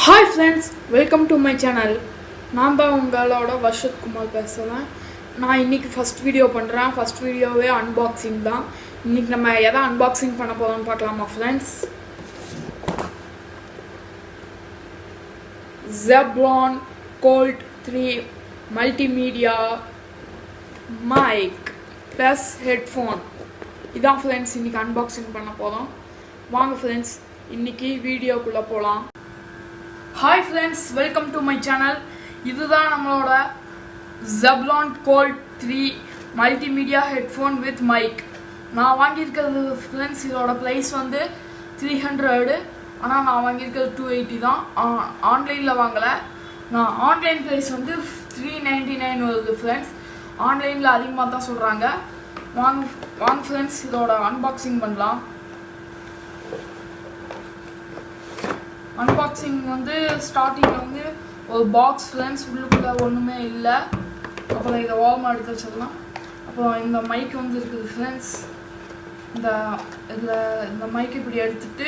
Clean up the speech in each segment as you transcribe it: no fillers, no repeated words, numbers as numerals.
Hi friends, welcome to my channel. நான் தான் உங்களோட வர்ஷத் குமார் பேசுகிறேன். நான் இன்றைக்கி ஃபஸ்ட் வீடியோ பண்ணுறேன். ஃபஸ்ட் வீடியோவே அன்பாக்சிங் தான். இன்றைக்கி நம்ம எதை அன்பாக்சிங் பண்ண போகிறோம்னு பார்க்கலாமா friends? Zebron Colt 3 multimedia mic plus headphone இதான் ஃப்ரெண்ட்ஸ் இன்றைக்கி அன்பாக்சிங் பண்ண போகிறோம். வாங்க ஃப்ரெண்ட்ஸ் இன்றைக்கி வீடியோக்குள்ளே போகலாம். Hi friends, welcome to my channel. இதுதான் நம்மளோட Zebron Colt 3 multimedia headphone with mic. நான் வாங்கியிருக்கிறது ஃப்ரெண்ட்ஸ், இதோட ப்ரைஸ் வந்து 300, ஆனால் நான் வாங்கியிருக்கிறது 280 தான். ஆன்லைனில் வாங்கலை. நான் ஆன்லைன் ப்ரைஸ் வந்து 399 வருது ஃப்ரெண்ட்ஸ். ஆன்லைனில் அதிகமாக தான் சொல்கிறாங்க. வாங்க ஃப்ரெண்ட்ஸ் இதோட அன்பாக்சிங் பண்ணலாம். அன்பாக்சிங் வந்து ஸ்டார்டிங்கில் வந்து ஒரு பாக்ஸ் ஃப்ரெண்ட்ஸ், உள்ளுக்குள்ளே ஒன்றுமே இல்லை. அப்புறம் இதை ஓரமாக எடுத்து வச்சிடலாம். அப்புறம் இந்த மைக் வந்து இருக்குது ஃப்ரெண்ட்ஸ். இந்த மைக் இப்படி எடுத்துகிட்டு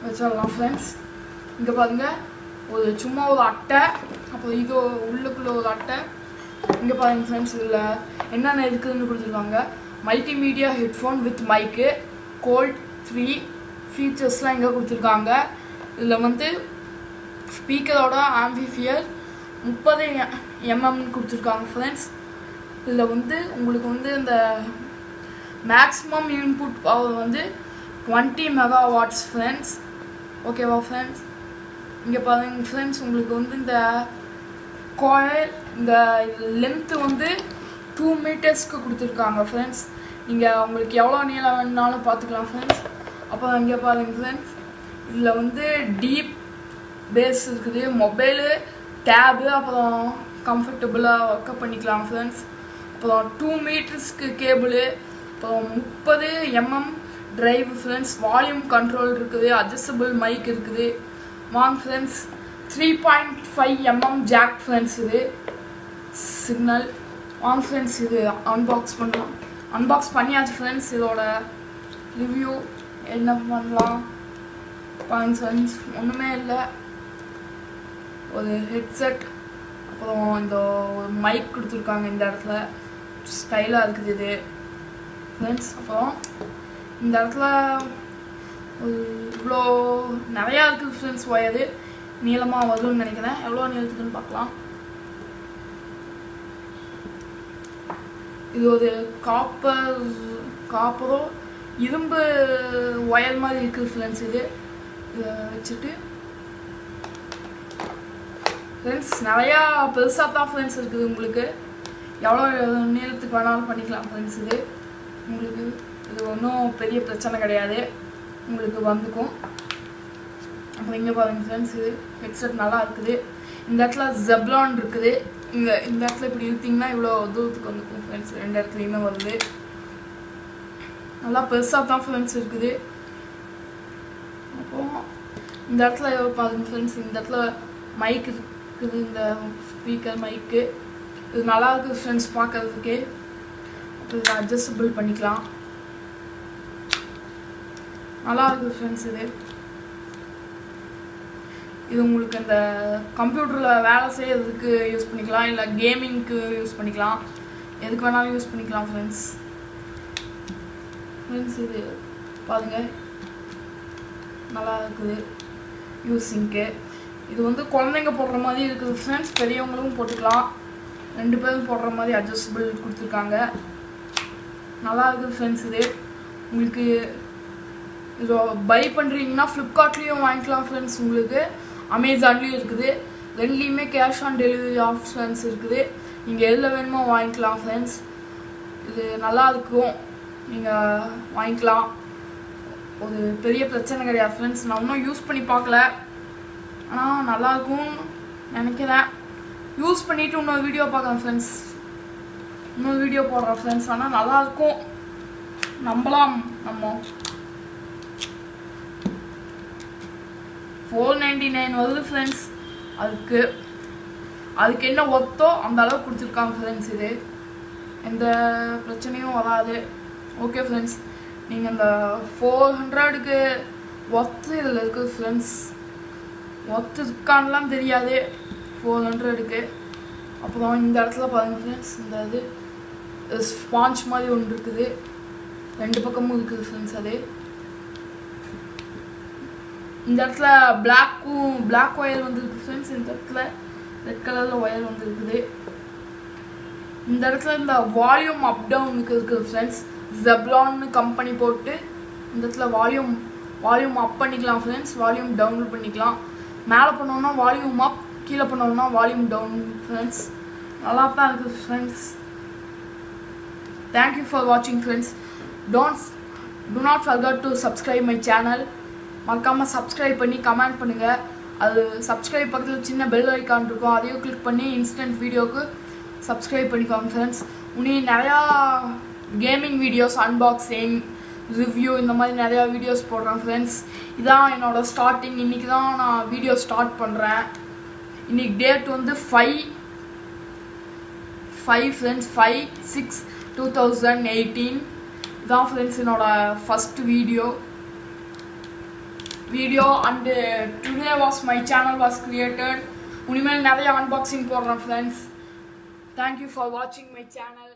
வச்சிடலாம் ஃப்ரெண்ட்ஸ். இங்கே பாருங்கள், சும்மா ஒரு அட்டை, அப்புறம் இது உள்ளுக்குள்ளே ஒரு அட்டை. இங்கே பாருங்கள் ஃப்ரெண்ட்ஸ், இதில் என்னென்ன இருக்குதுன்னு கொடுத்துருக்காங்க. Multimedia headphone with mic Colt 3 ஃபீச்சர்ஸ்லாம் இங்கே கொடுத்துருக்காங்க. இதில் வந்து ஸ்பீக்கரோட ஆம்பிஃபியர் 30 mm கொடுத்துருக்காங்க ஃப்ரெண்ட்ஸ். இதில் வந்து உங்களுக்கு வந்து இந்த மேக்ஸிமம் இன்புட் பவர் வந்து 20 MW ஃப்ரெண்ட்ஸ். ஓகேவா ஃப்ரெண்ட்ஸ்? இங்கே பாருங்க ஃப்ரெண்ட்ஸ், உங்களுக்கு வந்து இந்த காயில் இந்த லென்த்து வந்து 2 மீட்டர்ஸ்க்கு கொடுத்துருக்காங்க ஃப்ரெண்ட்ஸ். நீங்கள் உங்களுக்கு எவ்வளோ நீளம் வேணுனாலும் பார்த்துக்கலாம் ஃப்ரெண்ட்ஸ். அப்புறம் இங்கே பாருங்க ஃப்ரெண்ட்ஸ், இதில் வந்து டீப் பேஸ் இருக்குது, மொபைலு, டேபு, அப்புறம் கம்ஃபர்டபுளாக ஒர்க்கப் பண்ணிக்கலாம் ஃப்ரெண்ட்ஸ். அப்புறம் 2 மீட்டர்ஸ்க்கு கேபிளு, அப்புறம் 30 mm drive friends. Volume control இருக்குது, அட்ஜஸ்டபிள் மைக் இருக்குது. வாங்க ஃப்ரெண்ட்ஸ், 3.5 mm ஜாக் ஃப்ரெண்ட்ஸ். இது சிக்னல். வாங்க ஃப்ரெண்ட்ஸ் இது அன்பாக்ஸ் பண்ணலாம். அன்பாக்ஸ் பண்ணியாச்சு ஃப்ரெண்ட்ஸ். இதோட ரிவ்யூ என்ன பண்ணலாம் பாருங்க ஃப்ரெண்ட்ஸ். ஒன்றுமே இல்லை, ஒரு ஹெட்செட், அப்புறம் இந்த ஒரு மைக் கொடுத்துருக்காங்க. இந்த இடத்துல ஸ்டைலாக இருக்குது இது ஃப்ரெண்ட்ஸ். அப்புறம் இந்த இடத்துல ஒரு இவ்வளோ நிறையா இருக்குது ஃப்ரெண்ட்ஸ். ஒயரு நீளமாக வரும்னு நினைக்கிறேன். எவ்வளோ நீளத்துக்குன்னு பார்க்கலாம். இது ஒரு காப்பரோ இரும்பு ஒயர் மாதிரி இருக்குது ஃப்ரெண்ட்ஸ். இதை வச்சுட்டு ஃப்ரெண்ட்ஸ் நிறையா பெருசாக தான் ஃப்ரெண்ட்ஸ் இருக்குது. உங்களுக்கு எவ்வளோ நீளத்துக்கு வேணாலும் பண்ணிக்கலாம் ஃப்ரெண்ட்ஸ். இது உங்களுக்கு இது ஒன்றும் பெரிய பிரச்சனை கிடையாது, உங்களுக்கு வந்துக்கும். அப்புறம் இங்கே பாருங்க ஃப்ரெண்ட்ஸ், இது ஹெட்செட் நல்லா இருக்குது. இந்த இடத்துல Zebron இருக்குது. இந்த இடத்துல இப்படி இழுத்திங்கன்னா இவ்வளோ தூரத்துக்கு வந்துக்கும் ஃப்ரெண்ட்ஸ். 2 இடத்துலையுமே வருது. நல்லா பெருசாக தான் ஃப்ரெண்ட்ஸ் இருக்குது. அப்புறம் இந்த இடத்துல பாருங்க ஃப்ரெண்ட்ஸ், இந்த இடத்துல மைக் இருக்குது, இந்த ஸ்பீக்கர் மைக்கு. இது நல்லா இருக்குது ஃப்ரெண்ட்ஸ் பார்க்கறதுக்கு. அப்புறம் இதை அட்ஜஸ்டபிள் பண்ணிக்கலாம். நல்லா இருக்குது ஃப்ரெண்ட்ஸ். இது உங்களுக்கு அந்த கம்ப்யூட்டரில் வேலை செய்யறதுக்கு யூஸ் பண்ணிக்கலாம், இல்லை கேமிங்க்கு யூஸ் பண்ணிக்கலாம், எதுக்கு வேணாலும் யூஸ் பண்ணிக்கலாம் ஃப்ரெண்ட்ஸ். ஃப்ரெண்ட்ஸ் இது பாருங்கள், நல்லா இருக்குது யூஸிங்க்கு. இது வந்து குழந்தைங்க போடுற மாதிரி இருக்குது ஃப்ரெண்ட்ஸ். பெரியவங்களும் போட்டுக்கலாம், 2 பேரும் போடுற மாதிரி அட்ஜஸ்டபிள் கொடுத்துருக்காங்க. நல்லா இருக்குது ஃப்ரெண்ட்ஸ். இது உங்களுக்கு இது பை பண்ணுறீங்கன்னா ஃப்ளிப்கார்ட்லேயும் வாங்கிக்கலாம் ஃப்ரெண்ட்ஸ். உங்களுக்கு அமேசான்லேயும் இருக்குது. 2லேயுமே கேஷ் ஆன் டெலிவரி ஆப்ஷன்ஸ் இருக்குது. நீங்கள் எதில் வேணுமோ வாங்கிக்கலாம் ஃப்ரெண்ட்ஸ். இது நல்லா இருக்கும், நீங்கள் வாங்கிக்கலாம். ஒரு பெரிய பிரச்சனை கிடையாது ஃப்ரெண்ட்ஸ். நான் இன்னும் யூஸ் பண்ணி பார்க்கல, ஆனால் நல்லாயிருக்கும்னு நினைக்கிறேன். யூஸ் பண்ணிவிட்டு இன்னொரு வீடியோ பார்க்குறேன் ஃப்ரெண்ட்ஸ். இன்னொரு வீடியோ போடுறேன் ஃப்ரெண்ட்ஸ். ஆனால் நல்லாயிருக்கும், நம்பலாம். நம்ம 499 வருது ஃப்ரெண்ட்ஸ். அதுக்கு என்ன ஒர்த்தோ அந்த அளவுக்கு கொடுத்துருக்காங்க ஃப்ரெண்ட்ஸ். இது எந்த பிரச்சனையும் வராது. ஓகே ஃப்ரெண்ட்ஸ், நீங்கள் இந்த 400க்கு ஒர்த்து இதில் இருக்குது ஃப்ரெண்ட்ஸ். ஒர்த்து இருக்கான்லாம் தெரியாது 400க்கு. அப்புறம் இந்த இடத்துல பாருங்க ஃப்ரெண்ட்ஸ், இந்த இது ஸ்பாஞ்ச் மாதிரி ஒன்று இருக்குது, 2 பக்கமும் இருக்குது ஃப்ரெண்ட்ஸ். அது இந்த இடத்துல பிளாக் ஒயர் வந்துருக்கு ஃப்ரெண்ட்ஸ். இந்த இடத்துல ரெட் கலரில் ஒயர் வந்துருக்குது. இந்த இடத்துல இந்த வால்யூம் அப் டவுனுக்கு இருக்குது ஃப்ரெண்ட்ஸ். ஜெப்ரான் கம்பெனி போட்டு இந்த இடத்துல வால்யூம் அப் பண்ணிக்கலாம் ஃப்ரெண்ட்ஸ், வால்யூம் டவுன் பண்ணிக்கலாம். மேலே பண்ணோம்னா வால்யூம் அப், கீழே பண்ணோம்னா வால்யூம் டவுன் ஃப்ரெண்ட்ஸ். நல்லா தான் இருக்குது ஃப்ரெண்ட்ஸ். தேங்க்யூ ஃபார் வாட்சிங் friends. do not forget to subscribe my channel. மறக்காமல் சப்ஸ்கிரைப் பண்ணி கமெண்ட் பண்ணுங்கள். அது சப்ஸ்கிரைப் பக்கத்தில் சின்ன பெல் ஐக்கான் இருக்கும், அதையும் கிளிக் பண்ணி இன்ஸ்டன்ட் வீடியோவுக்கு சப்ஸ்கிரைப் பண்ணிக்கோங்க ஃப்ரெண்ட்ஸ். நிறையா கேமிங் வீடியோஸ், அன்பாக்சிங், ரிவ்யூ, இந்த மாதிரி நிறையா வீடியோஸ் போடுறேன் ஃப்ரெண்ட்ஸ். இதான் என்னோடய ஸ்டார்டிங். இன்றைக்கி தான் நான் வீடியோ ஸ்டார்ட் பண்ணுறேன். இன்றைக்கி டேட் வந்து 5 ஃப்ரெண்ட்ஸ், 5/6/2018. இதான் ஃப்ரெண்ட்ஸ் என்னோடய first video. And today my channel was created. இனிமேல் நிறைய அன்பாக்சிங் போடுறேன் friends. Thank you for watching my channel.